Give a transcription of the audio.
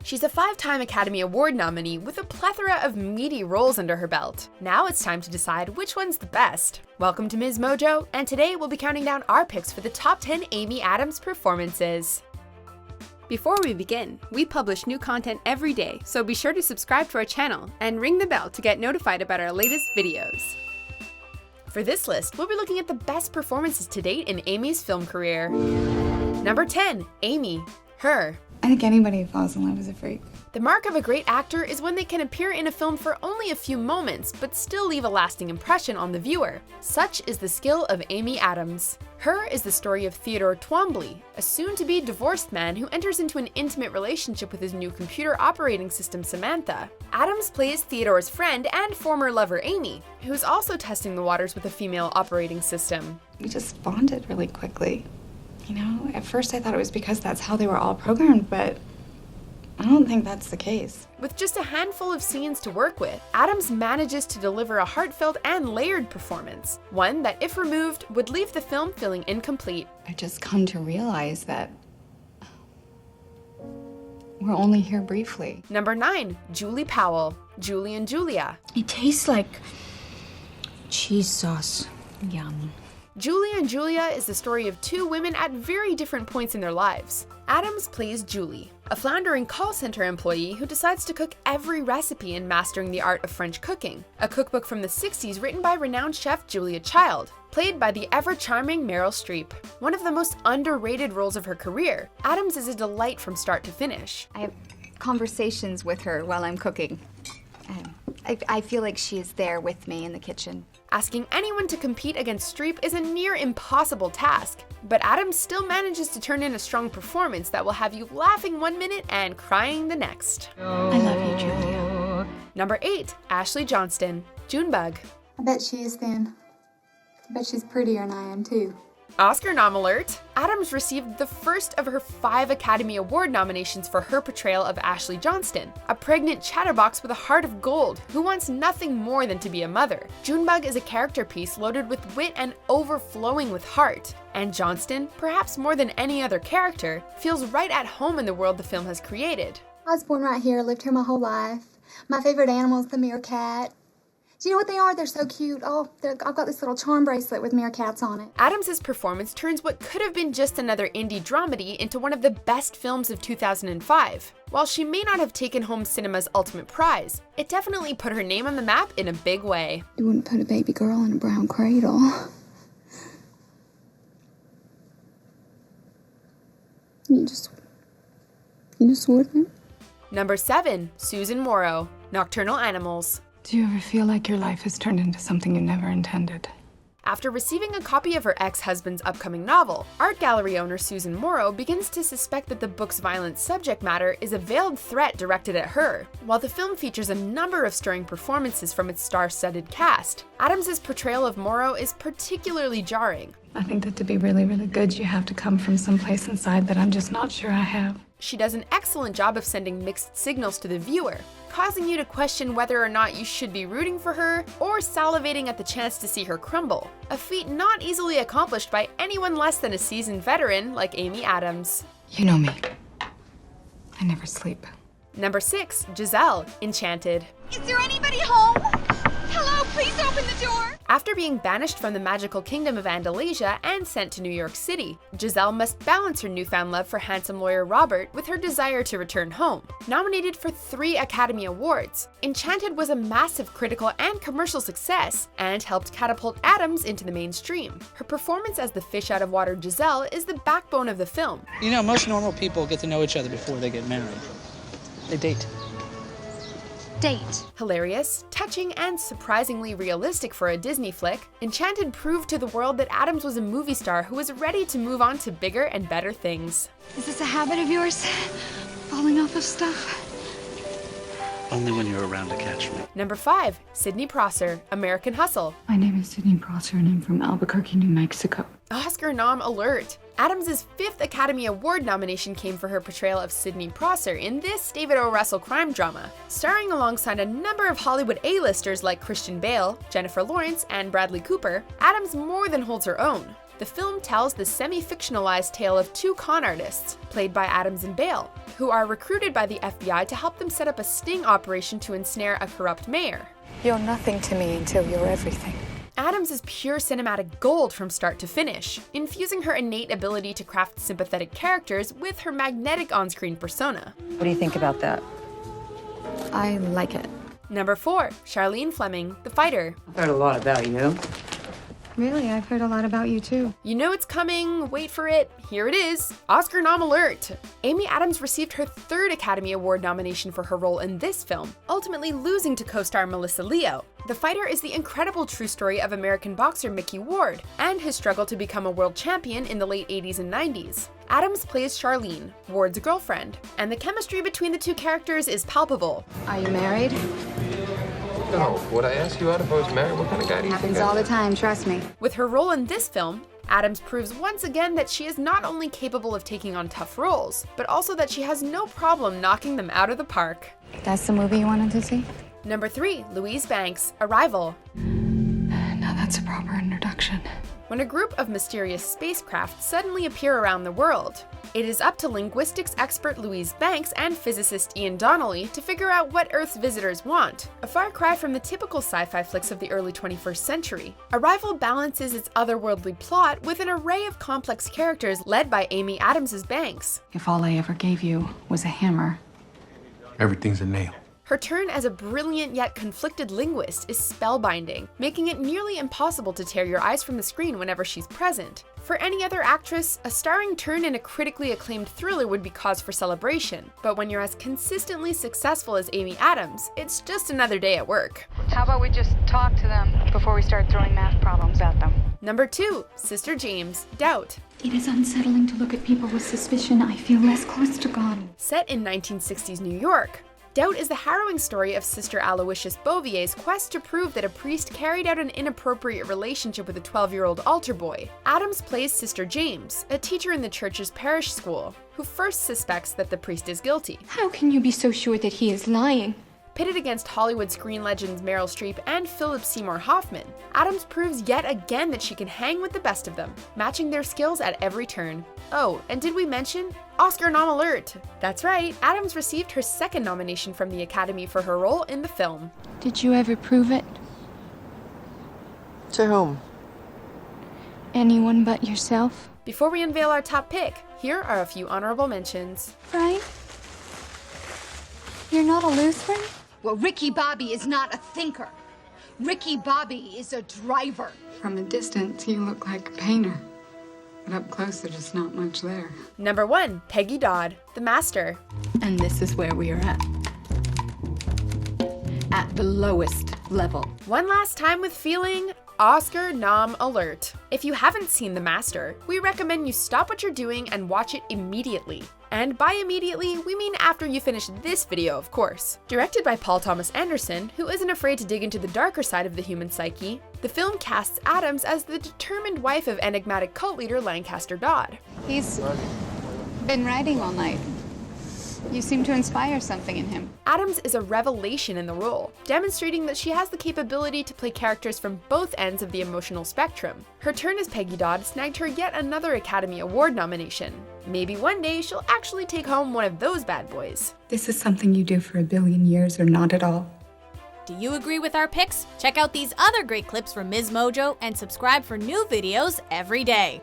She's a 5-time Academy Award nominee with a plethora of meaty roles under her belt. Now it's time to decide which one's the best. Welcome to MsMojo, and today we'll be counting down our picks for the top 10 Amy Adams performances. Before we begin, we publish new content every day, so be sure to subscribe to our channel and ring the bell to get notified about our latest videos. For this list, we'll be looking at the best performances to date in Amy's film career. Number 10, Amy, Her. I think anybody who falls in love is a freak. The mark of a great actor is when they can appear in a film for only a few moments, but still leave a lasting impression on the viewer. Such is the skill of Amy Adams. Her is the story of Theodore Twombly, a soon-to-be divorced man who enters into an intimate relationship with his new computer operating system, Samantha. Adams plays Theodore's friend and former lover, Amy, who is also testing the waters with a female operating system. We just bonded really quickly. You know, at first I thought it was because that's how they were all programmed, but I don't think that's the case. With just a handful of scenes to work with, Adams manages to deliver a heartfelt and layered performance, one that, if removed, would leave the film feeling incomplete. I just come to realize that we're only here briefly. Number 9, Julie Powell, Julie and Julia. It tastes like cheese sauce. Yum. Julie and Julia is the story of two women at very different points in their lives. Adams plays Julie, a floundering call center employee who decides to cook every recipe in Mastering the Art of French Cooking, a cookbook from the 60s written by renowned chef Julia Child, played by the ever-charming Meryl Streep. One of the most underrated roles of her career, Adams is a delight from start to finish. I have conversations with her while I'm cooking. I feel like she is there with me in the kitchen. Asking anyone to compete against Streep is a near impossible task, but Adams still manages to turn in a strong performance that will have you laughing one minute and crying the next. I love you, Julia. Number 8, Ashley Johnston, Junebug. I bet she is thin. I bet she's prettier than I am, too. Oscar nom alert! Adams received the first of her 5 Academy Award nominations for her portrayal of Ashley Johnston, a pregnant chatterbox with a heart of gold who wants nothing more than to be a mother. Junebug is a character piece loaded with wit and overflowing with heart, and Johnston, perhaps more than any other character, feels right at home in the world the film has created. I was born right here, lived here my whole life. My favorite animal is the meerkat. Do you know what they are? They're so cute. Oh, I've got this little charm bracelet with meerkats on it. Adams's performance turns what could have been just another indie dramedy into one of the best films of 2005. While she may not have taken home cinema's ultimate prize, it definitely put her name on the map in a big way. You wouldn't put a baby girl in a brown cradle. You just wouldn't. Number 7, Susan Mauro, Nocturnal Animals. Do you ever feel like your life has turned into something you never intended? After receiving a copy of her ex-husband's upcoming novel, art gallery owner Susan Mauro begins to suspect that the book's violent subject matter is a veiled threat directed at her. While the film features a number of stirring performances from its star-studded cast, Adams's portrayal of Mauro is particularly jarring. I think that to be really, really good, you have to come from someplace inside that I'm just not sure I have. She does an excellent job of sending mixed signals to the viewer, causing you to question whether or not you should be rooting for her or salivating at the chance to see her crumble, a feat not easily accomplished by anyone less than a seasoned veteran like Amy Adams. You know me. I never sleep. Number 6, Giselle, Enchanted. Is there anybody home? Hello, please open the door. After being banished from the magical kingdom of Andalasia and sent to New York City, Giselle must balance her newfound love for handsome lawyer Robert with her desire to return home. Nominated for 3 Academy Awards, Enchanted was a massive critical and commercial success and helped catapult Adams into the mainstream. Her performance as the fish-out-of-water Giselle is the backbone of the film. You know, most normal people get to know each other before they get married. They date. Hilarious, touching, and surprisingly realistic for a Disney flick, Enchanted proved to the world that Adams was a movie star who was ready to move on to bigger and better things. Is this a habit of yours? Falling off of stuff? Only when you're around to catch me. Number 5, Sidney Prosser, American Hustle. My name is Sydney Prosser and I'm from Albuquerque, New Mexico. Oscar nom alert! Adams's 5th Academy Award nomination came for her portrayal of Sidney Prosser in this David O. Russell crime drama. Starring alongside a number of Hollywood A-listers like Christian Bale, Jennifer Lawrence, and Bradley Cooper, Adams more than holds her own. The film tells the semi-fictionalized tale of two con artists, played by Adams and Bale, who are recruited by the FBI to help them set up a sting operation to ensnare a corrupt mayor. You're nothing to me until you're everything. Adams is pure cinematic gold from start to finish, infusing her innate ability to craft sympathetic characters with her magnetic on-screen persona. What do you think about that? I like it. Number 4, Charlene Fleming, The Fighter. I've heard a lot about you. Really, I've heard a lot about you too. You know it's coming, wait for it, here it is, Oscar nom alert! Amy Adams received her 3rd Academy Award nomination for her role in this film, ultimately losing to co-star Melissa Leo. The Fighter is the incredible true story of American boxer Mickey Ward, and his struggle to become a world champion in the late 80s and 90s. Adams plays Charlene, Ward's girlfriend, and the chemistry between the two characters is palpable. Are you married? No. Would I ask you out if I was married? What kind of guy do you Happens think I all the am? time, trust me. With her role in this film, Adams proves once again that she is not only capable of taking on tough roles, but also that she has no problem knocking them out of the park. That's the movie you wanted to see? Number 3, Louise Banks, Arrival. Now that's a proper introduction. When a group of mysterious spacecraft suddenly appear around the world, it is up to linguistics expert Louise Banks and physicist Ian Donnelly to figure out what Earth's visitors want, a far cry from the typical sci-fi flicks of the early 21st century. Arrival balances its otherworldly plot with an array of complex characters led by Amy Adams' Banks. If all I ever gave you was a hammer. Everything's a nail. Her turn as a brilliant yet conflicted linguist is spellbinding, making it nearly impossible to tear your eyes from the screen whenever she's present. For any other actress, a starring turn in a critically acclaimed thriller would be cause for celebration, but when you're as consistently successful as Amy Adams, it's just another day at work. How about we just talk to them before we start throwing math problems at them? Number 2, Sister James, Doubt. It is unsettling to look at people with suspicion. I feel less close to God. Set in 1960s New York, Doubt is the harrowing story of Sister Aloysius Bovier's quest to prove that a priest carried out an inappropriate relationship with a 12-year-old altar boy. Adams plays Sister James, a teacher in the church's parish school, who first suspects that the priest is guilty. How can you be so sure that he is lying? Pitted against Hollywood screen legends Meryl Streep and Philip Seymour Hoffman, Adams proves yet again that she can hang with the best of them, matching their skills at every turn. Oh, and did we mention? Oscar nom alert! That's right, Adams received her 2nd nomination from the Academy for her role in the film. Did you ever prove it? To whom? Anyone but yourself? Before we unveil our top pick, here are a few honorable mentions. Frank? You're not a Lutheran? Well, Ricky Bobby is not a thinker. Ricky Bobby is a driver. From a distance, you look like a painter. But up close, there's just not much there. Number 1, Peggy Dodd, The Master. And this is where we are at. At the lowest level. One last time with feeling, Oscar nom alert. If you haven't seen The Master, we recommend you stop what you're doing and watch it immediately. And by immediately, we mean after you finish this video, of course. Directed by Paul Thomas Anderson, who isn't afraid to dig into the darker side of the human psyche, the film casts Adams as the determined wife of enigmatic cult leader Lancaster Dodd. He's been writing all night. You seem to inspire something in him. Adams is a revelation in the role, demonstrating that she has the capability to play characters from both ends of the emotional spectrum. Her turn as Peggy Dodd snagged her yet another Academy Award nomination. Maybe one day she'll actually take home one of those bad boys. This is something you do for a billion years or not at all. Do you agree with our picks? Check out these other great clips from MsMojo and subscribe for new videos every day.